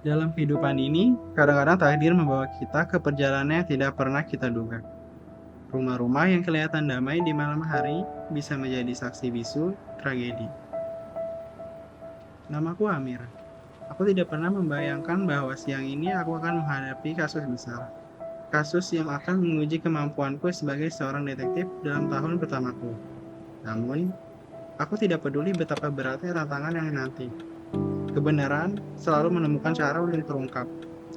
Dalam kehidupan ini, kadang-kadang takdir membawa kita ke perjalanan yang tidak pernah kita duga. Rumah-rumah yang kelihatan damai di malam hari bisa menjadi saksi bisu tragedi. Namaku Amir. Aku tidak pernah membayangkan bahwa siang ini aku akan menghadapi kasus besar. Kasus yang akan menguji kemampuanku sebagai seorang detektif dalam tahun pertamaku. Namun, aku tidak peduli betapa beratnya tantangan yang nanti. Kebenaran selalu menemukan cara untuk terungkap,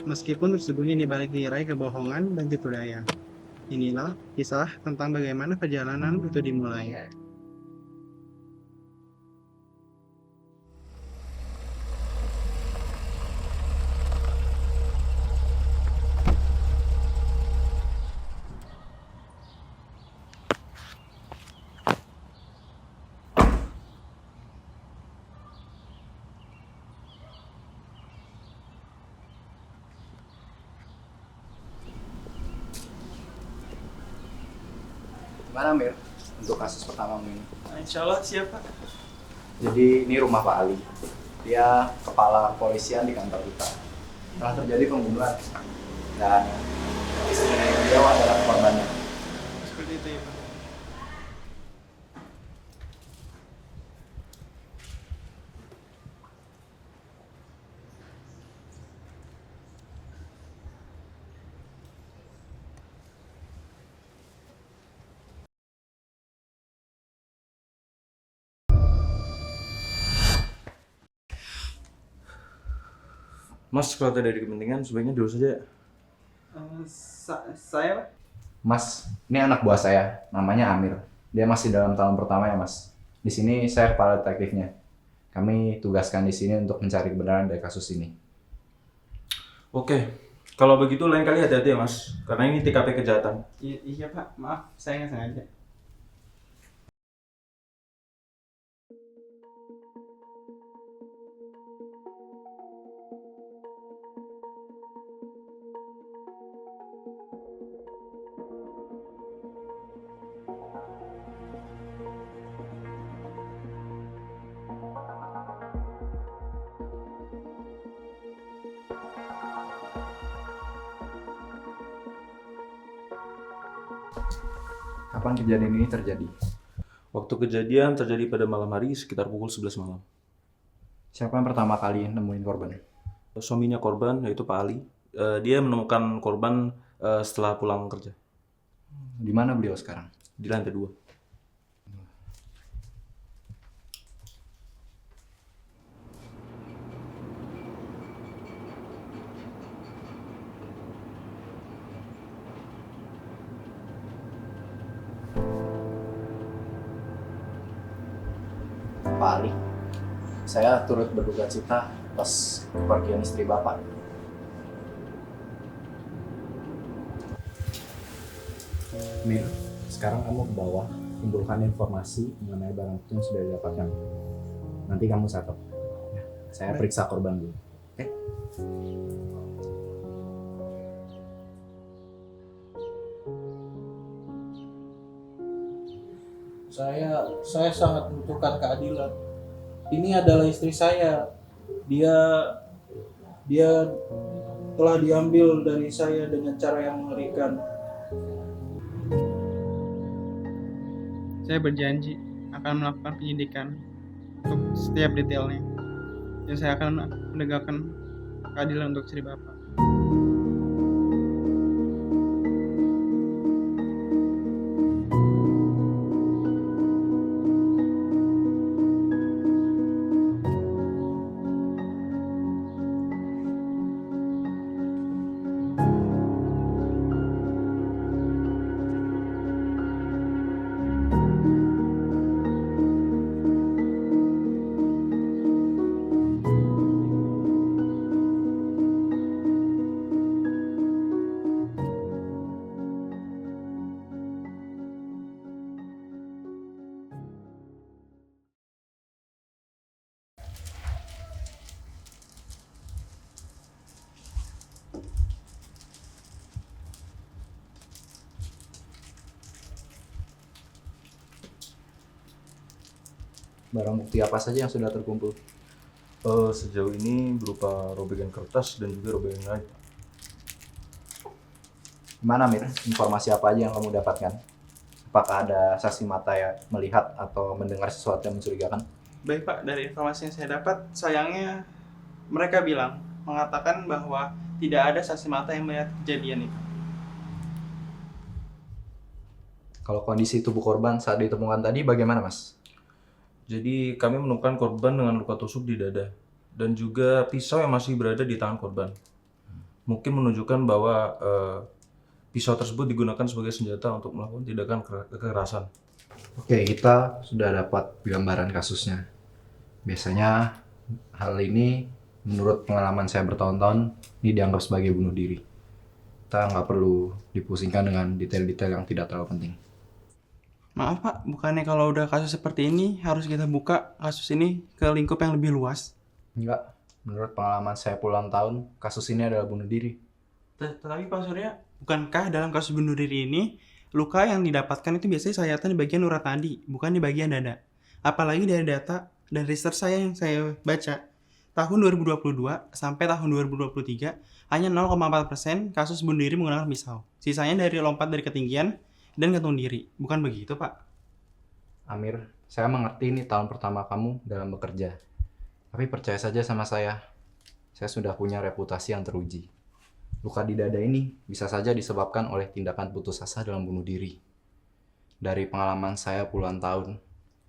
meskipun tersembunyi di balik tirai kebohongan dan tipu daya. Inilah kisah tentang bagaimana perjalanan itu dimulai. Gimana Mir untuk kasus pertamamu ini? Insya Allah siapa? Jadi ini rumah Pak Ali. Dia kepala kepolisian di kantor kita. Telah terjadi pembunuhan dan istrinya beliau adalah korbannya. Seperti itu ya Pak. Mas, kalau tidak ada kepentingan, sebaiknya dulu saja. Saya Pak? Mas, ini anak buah saya, namanya Amir. Dia masih dalam tahun pertama ya Mas. Di sini saya kepala detektifnya. Kami tugaskan di sini untuk mencari kebenaran dari kasus ini. Oke, kalau begitu lain kali hati-hati ya Mas, karena ini TKP kejahatan. Iya Pak, maaf saya nggak sengaja. Kapan kejadian ini terjadi? Waktu kejadian terjadi pada malam hari sekitar pukul 11 malam. Siapa yang pertama kali nemuin korban? Suaminya korban, yaitu Pak Ali, dia menemukan korban setelah pulang kerja, Di mana beliau sekarang? di lantai 2. Pak Ali. Saya turut berduka cita pas kepergian istri Bapak. Mir, sekarang kamu ke bawah, kumpulkan informasi mengenai barang bukti yang sudah didapatkan. Nanti kamu catat. Ya, saya periksa korban dulu. Oke? Saya sangat membutuhkan keadilan. Ini adalah istri saya. Dia dia telah diambil dari saya dengan cara yang mengerikan. Saya berjanji akan melakukan penyidikan untuk setiap detailnya. Dan saya akan menegakkan keadilan untuk istri Bapak. Barang bukti apa saja yang sudah terkumpul? Sejauh ini berupa robekan kertas dan juga robekan lain. Gimana Mir? Informasi apa aja yang kamu dapatkan? Apakah ada saksi mata yang melihat atau mendengar sesuatu yang mencurigakan? Baik Pak, dari informasi yang saya dapat, sayangnya mereka mengatakan bahwa tidak ada saksi mata yang melihat kejadian itu. Kalau kondisi tubuh korban saat ditemukan tadi bagaimana Mas? Jadi kami menemukan korban dengan luka tusuk di dada dan juga pisau yang masih berada di tangan korban. Mungkin menunjukkan bahwa pisau tersebut digunakan sebagai senjata untuk melakukan tindakan kekerasan. Oke, kita sudah dapat gambaran kasusnya. Biasanya hal ini menurut pengalaman saya bertahun-tahun ini dianggap sebagai bunuh diri. Kita nggak perlu dipusingkan dengan detail-detail yang tidak terlalu penting. Maaf Pak, bukannya kalau udah kasus seperti ini harus kita buka kasus ini ke lingkup yang lebih luas? Enggak, menurut pengalaman saya puluhan tahun, kasus ini adalah bunuh diri. Tetapi Pak Surya, bukankah dalam kasus bunuh diri ini luka yang didapatkan itu biasanya sayatan di bagian urat nadi, bukan di bagian dada? Apalagi dari data dan research saya yang saya baca, tahun 2022 sampai tahun 2023 hanya 0,4% kasus bunuh diri menggunakan pisau. Sisanya dari lompat dari ketinggian dan gantung diri. Bukan begitu, Pak? Amir, saya mengerti ini tahun pertama kamu dalam bekerja. Tapi percaya saja sama saya sudah punya reputasi yang teruji. Luka di dada ini bisa saja disebabkan oleh tindakan putus asa dalam bunuh diri. Dari pengalaman saya puluhan tahun,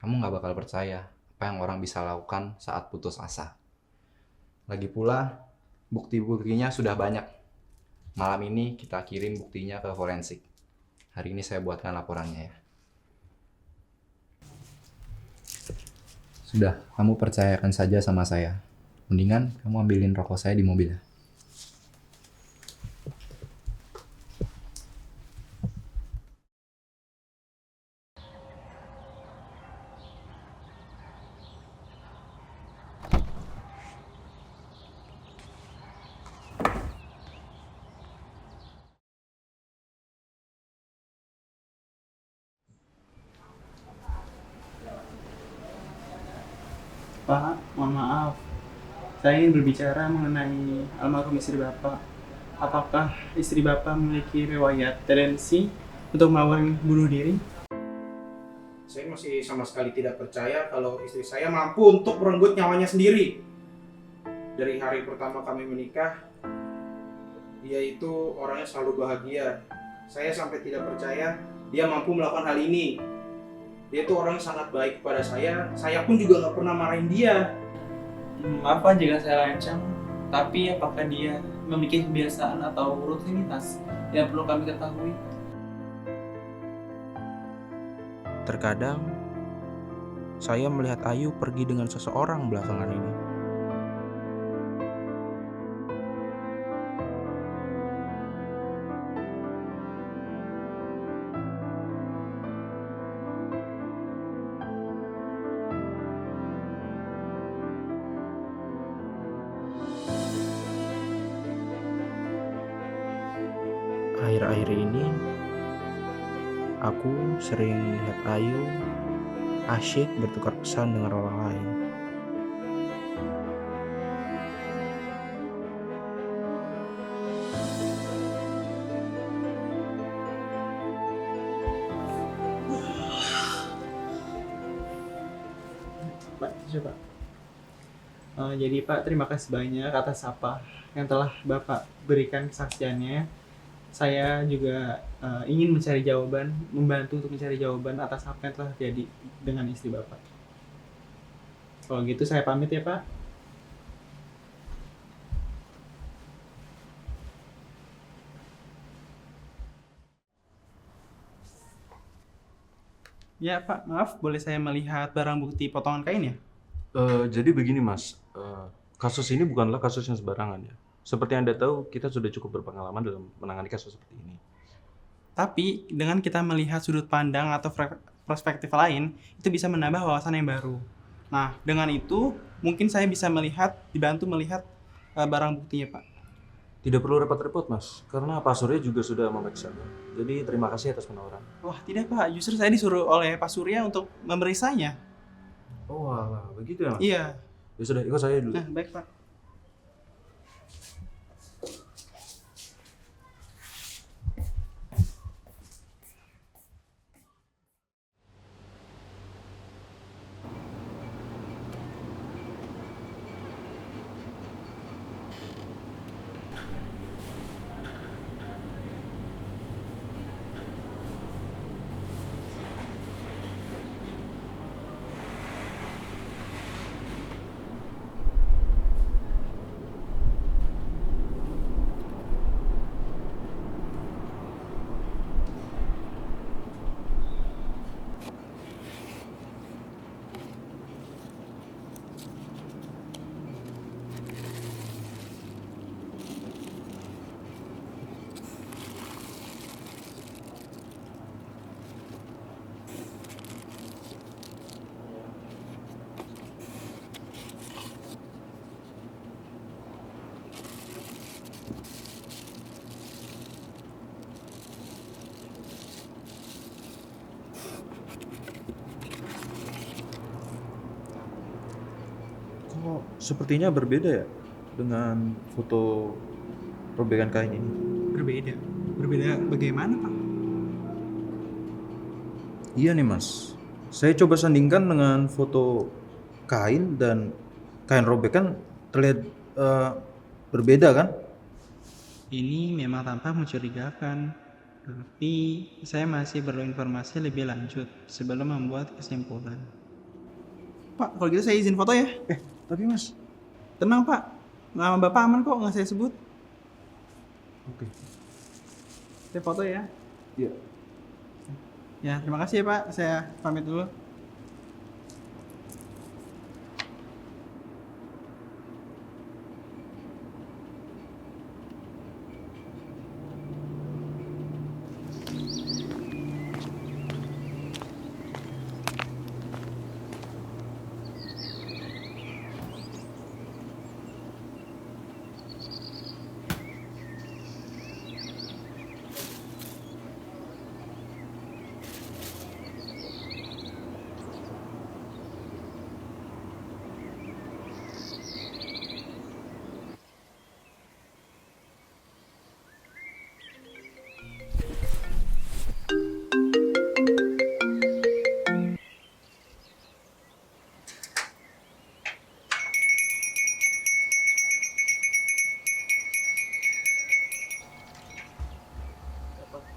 kamu nggak bakal percaya apa yang orang bisa lakukan saat putus asa. Lagi pula, bukti-buktinya sudah banyak. Malam ini kita kirim buktinya ke forensik. Hari ini saya buatkan laporannya ya. Sudah, kamu percayakan saja sama saya. Mendingan kamu ambilin rokok saya di mobil. Pak, mohon maaf. Saya ingin berbicara mengenai almarhum istri Bapak. Apakah istri Bapak memiliki riwayat tendensi untuk melakukan bunuh diri? Saya masih sama sekali tidak percaya kalau istri saya mampu untuk merenggut nyawanya sendiri. Dari hari pertama kami menikah, dia itu orangnya selalu bahagia. Saya sampai tidak percaya dia mampu melakukan hal ini. Dia itu orang yang sangat baik kepada saya pun juga nggak pernah marahin dia. Maaf Pak jika saya lancang, tapi apakah dia memiliki kebiasaan atau rutinitas yang perlu kami ketahui? Terkadang, saya melihat Ayu pergi dengan seseorang belakangan ini. Akhir-akhir ini, aku sering lihat Ayu asyik bertukar pesan dengan orang lain. Pak, coba. Jadi Pak, terima kasih banyak atas apa yang telah Bapak berikan kesaksiannya. Saya juga ingin mencari jawaban, membantu untuk mencari jawaban atas apa yang telah terjadi dengan istri Bapak. Kalau gitu saya pamit ya Pak. Ya Pak, maaf boleh saya melihat barang bukti potongan kain ya? Jadi begini Mas, kasus ini bukanlah kasus yang sembarangan ya. Seperti Anda tahu, kita sudah cukup berpengalaman dalam menangani kasus seperti ini. Tapi dengan kita melihat sudut pandang atau perspektif lain, itu bisa menambah wawasan yang baru. Nah, dengan itu mungkin saya bisa dibantu melihat barang buktinya Pak. Tidak perlu repot-repot Mas, karena Pak Surya juga sudah memeriksa. Jadi terima kasih atas penawaran. Wah tidak Pak, justru saya disuruh oleh Pak Surya untuk memeriksanya. Oh alah, begitu ya Mas? Iya. Ya sudah, ikut saya dulu. Nah, baik Pak. Kok sepertinya berbeda ya dengan foto robekan kain ini? Berbeda. Berbeda bagaimana Pak? Iya nih mas, saya coba sandingkan dengan foto kain dan kain robekan terlihat berbeda kan? Ini memang tampak mencurigakan. Tapi saya masih perlu informasi lebih lanjut sebelum membuat kesimpulan. Pak, kalau gitu saya izin foto ya. Tapi mas, Tenang Pak, nama Bapak aman kok, nggak saya sebut. oke. Saya foto ya. Iya. Ya, terima kasih ya Pak. Saya pamit dulu.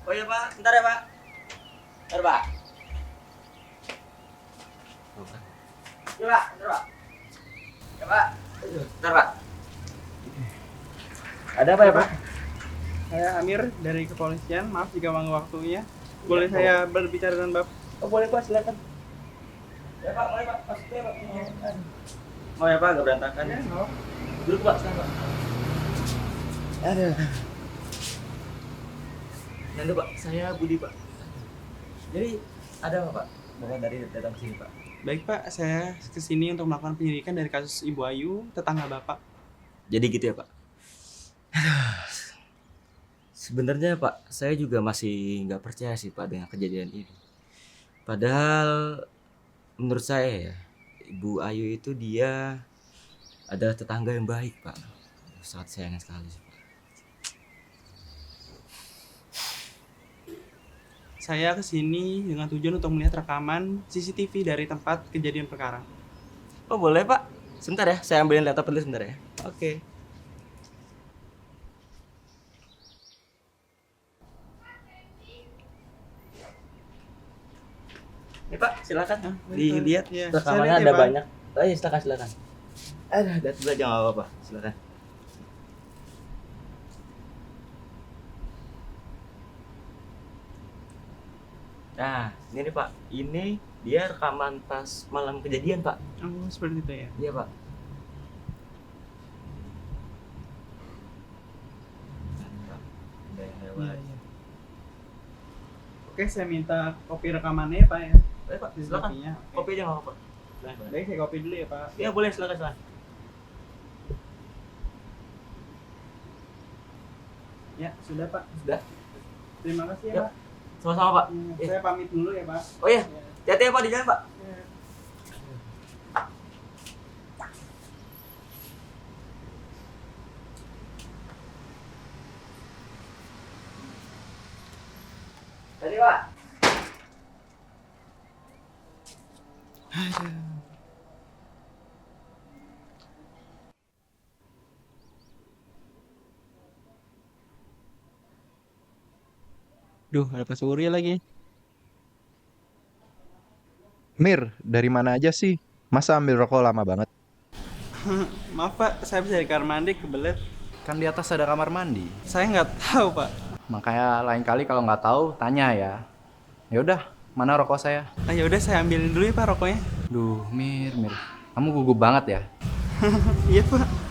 Oh iya Pak, bentar ya Pak. Bentar Pak. Ya Pak, bentar Pak. Ya Pak. Bentar Pak. Ada apa ya Pak? Saya Amir dari kepolisian. Maaf jika mengganggu waktunya. Boleh saya berbicara dengan Bapak? Oh boleh Pak, silakan. Ya Pak, boleh Pak. Masuknya Pak. Oh ya Pak, agak berantakan. Ya, no. Duduk Pak, sekarang Pak. Aduh. Nanti Pak, saya Budi Pak. Jadi ada apa Pak? Bapak dari datang ke sini Pak. Baik Pak, saya kesini untuk melakukan penyelidikan dari kasus Ibu Ayu, tetangga Bapak. Jadi gitu ya Pak. Sebenarnya Pak, saya juga masih nggak percaya sih Pak dengan kejadian ini. Padahal menurut saya ya, Ibu Ayu itu dia adalah tetangga yang baik Pak. Sangat sayang sekali sih Pak. Saya kesini dengan tujuan untuk melihat rekaman CCTV dari tempat kejadian perkara. Oh boleh Pak. Sebentar ya, saya ambilin laptop dulu sebentar ya. Oke. Ini Pak, silakan dilihat. Iya, Rekamannya saya lihat ya, ada Pak. banyak. Oh iya, silakan. Ada dulu aja nggak apa-apa. Silakan. Nah, ini nih Pak. Ini dia rekaman pas malam kejadian Pak. Oh, seperti itu ya. Iya Pak. Ada yang Iya, lewat. iya. Oke, saya minta kopi rekamannya ya Pak ya. Boleh Pak, silakan. CCTV-nya. Kopi aja nggak apa-apa. Silakan. Baik, saya kopi dulu ya Pak. Iya boleh, silakan. Ya, sudah Pak. Sudah. Terima kasih ya Yuk. Pak. Sama-sama Pak. Ya, saya pamit dulu ya Pak. Oh iya, Ya. hati-hati ya Pak di jalan Pak. Ya. Duh, ada Pak Surya lagi. Mir, dari mana aja sih? Masa ambil rokok lama banget? Maaf Pak, saya bisa di kamar mandi kebelet. Kan di atas ada kamar mandi. Saya nggak tahu Pak. Makanya lain kali kalau nggak tahu, tanya ya. Ya udah, mana rokok saya? Ah ya udah saya ambilin dulu ya Pak rokoknya. Duh, Mir. Kamu gugup banget ya? Iya Pak.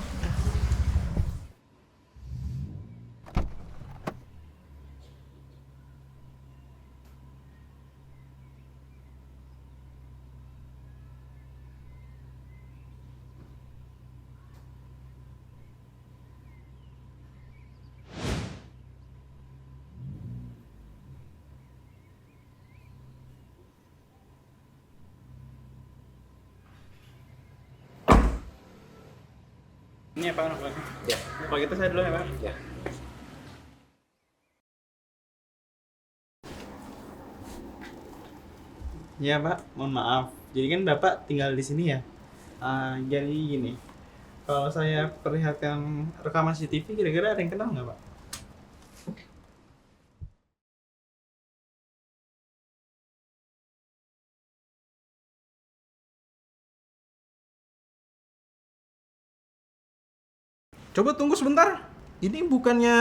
Ini ya Pak rokoknya. Ya. Kalau gitu saya dulu ya Pak. Ya. Iya Pak, mohon maaf. Jadi kan Bapak tinggal di sini ya. Jadi gini, kalau saya perlihatkan rekaman CCTV, kira-kira ada yang kenal nggak Pak? Coba tunggu sebentar. Ini bukannya...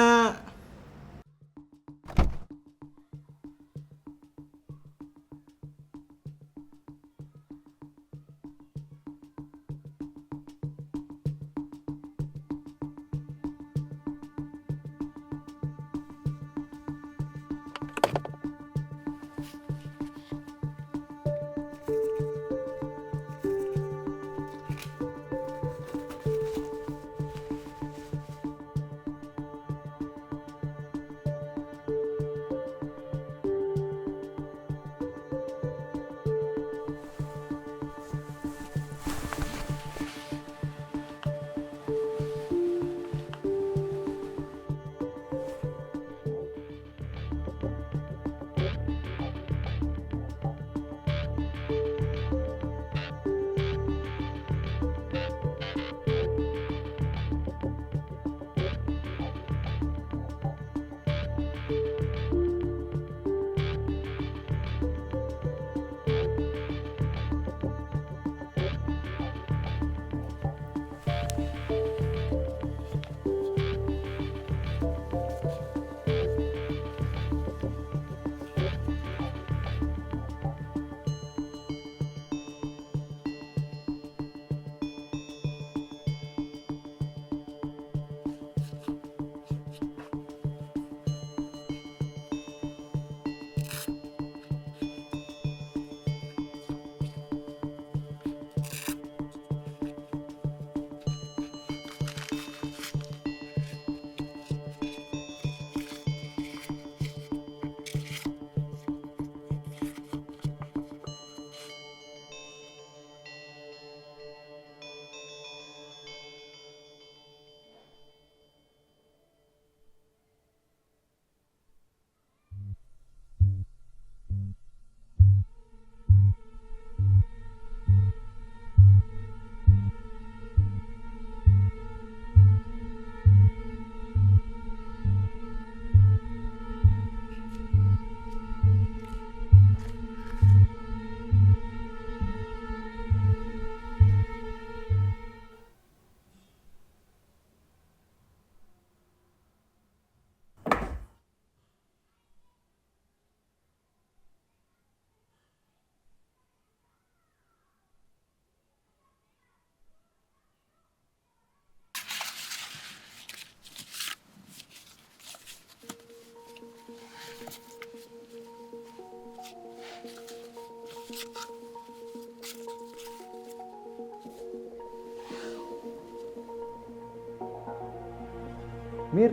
Mir,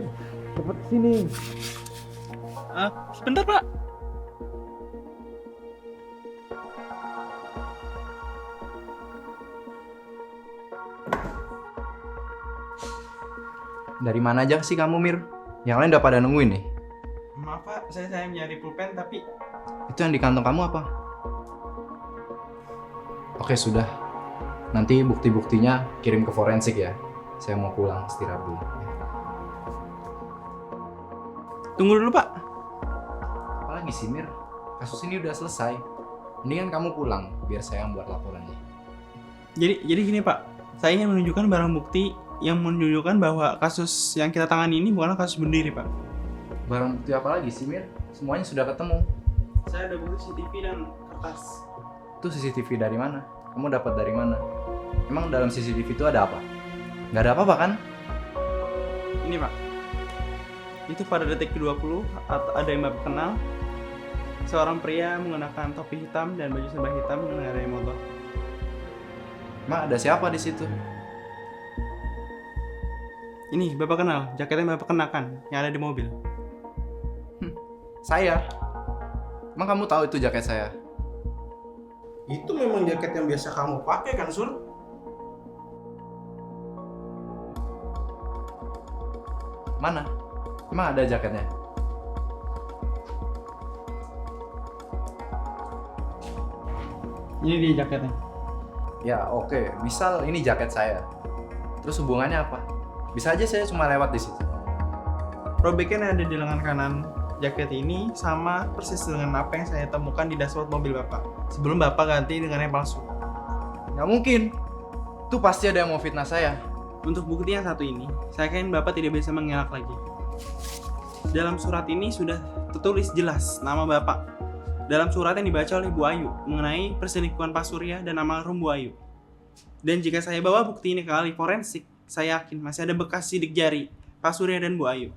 cepet kesini. Sebentar Pak. Dari mana aja sih kamu, Mir? Yang lain udah pada nungguin nih. Maaf Pak, saya nyari pulpen tapi Itu yang di kantong kamu apa? Oke, sudah. Nanti bukti-buktinya kirim ke forensik ya. Saya mau pulang istirahat dulu. tunggu dulu Pak. Apalagi sih, Mir? Kasus ini udah selesai. Mendingan kamu pulang, biar saya yang buat laporannya. Jadi gini Pak, saya ingin menunjukkan barang bukti yang menunjukkan bahwa kasus yang kita tangani ini bukanlah kasus bunuh diri Pak. Barang bukti apa lagi sih, Mir? Semuanya sudah ketemu. Saya ada bukti CCTV dan kertas. Itu CCTV dari mana? Kamu dapat dari mana? Emang dalam CCTV itu ada apa? Nggak ada apa-apa kan? Ini Pak, itu pada detik ke-20 ada yang Bapak kenal. Seorang pria menggunakan topi hitam dan baju serba hitam mengendarai motor. Emang ada siapa di situ? Ini Bapak kenal, jaket yang Bapak kenakan yang ada di mobil. Saya. Emang kamu tahu itu jaket saya? Itu memang jaket yang biasa kamu pakai kan, Sur? Mana? Emang ada jaketnya? Ini dia jaketnya. Ya oke, misal ini jaket saya. Terus hubungannya apa? Bisa aja saya cuma lewat di situ. Robeknya ada di lengan kanan jaket ini sama persis dengan apa yang saya temukan di dashboard mobil Bapak sebelum Bapak ganti dengan yang palsu. Nggak mungkin. Itu pasti ada yang mau fitnah saya. Untuk bukti yang satu ini, saya yakin Bapak tidak bisa mengelak lagi. Dalam surat ini sudah tertulis jelas nama Bapak. Dalam surat yang dibaca oleh Bu Ayu mengenai perselingkuhan Pak Surya dan almarhum Bu Ayu. Dan jika saya bawa bukti ini ke ahli forensik, saya yakin masih ada bekas sidik jari Pak Surya dan Bu Ayu.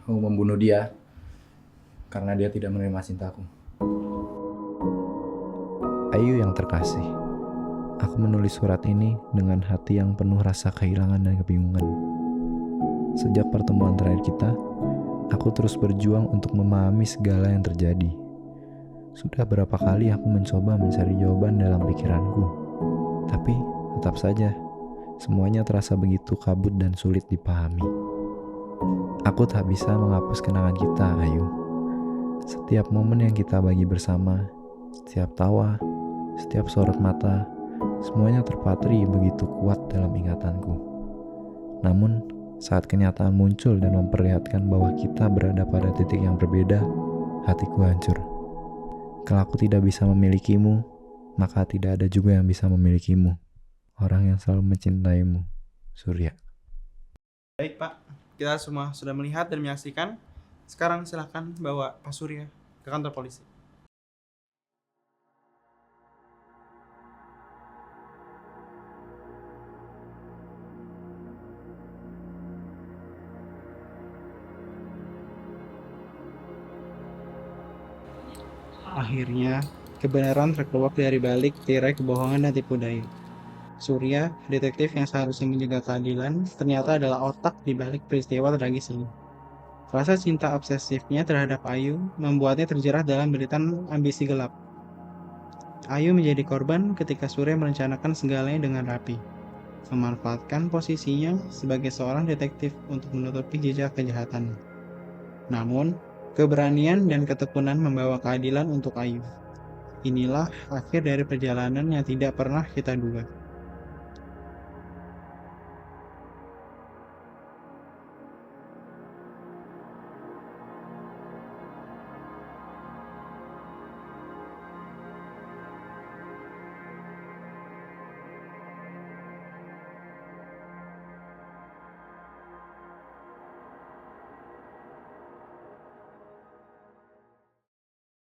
Aku membunuh dia karena dia tidak menerima cintaku. Ayu yang terkasih, aku menulis surat ini dengan hati yang penuh rasa kehilangan dan kebingungan. Sejak pertemuan terakhir kita, aku terus berjuang untuk memahami segala yang terjadi. Sudah berapa kali aku mencoba mencari jawaban dalam pikiranku, tapi tetap saja semuanya terasa begitu kabut dan sulit dipahami. Aku tak bisa menghapus kenangan kita, Ayu. Setiap momen yang kita bagi bersama, setiap tawa, setiap sorot mata, semuanya terpatri begitu kuat dalam ingatanku. Namun, saat kenyataan muncul dan memperlihatkan bahwa kita berada pada titik yang berbeda, hatiku hancur. Kalau aku tidak bisa memilikimu, maka tidak ada juga yang bisa memilikimu. Orang yang selalu mencintaimu, Surya. Baik Pak, kita semua sudah melihat dan menyaksikan. Sekarang silahkan bawa Pak Surya ke kantor polisi. Akhirnya, kebenaran terkeluar dari balik tirai kebohongan dan tipu daya. Surya, detektif yang seharusnya menjaga keadilan, ternyata adalah otak di balik peristiwa tragis ini. Rasa cinta obsesifnya terhadap Ayu membuatnya terjerat dalam beritan ambisi gelap. Ayu menjadi korban ketika Surya merencanakan segalanya dengan rapi, memanfaatkan posisinya sebagai seorang detektif untuk menutupi jejak kejahatan. Namun, keberanian dan ketekunan membawa keadilan untuk Ayu. Inilah akhir dari perjalanan yang tidak pernah kita duga.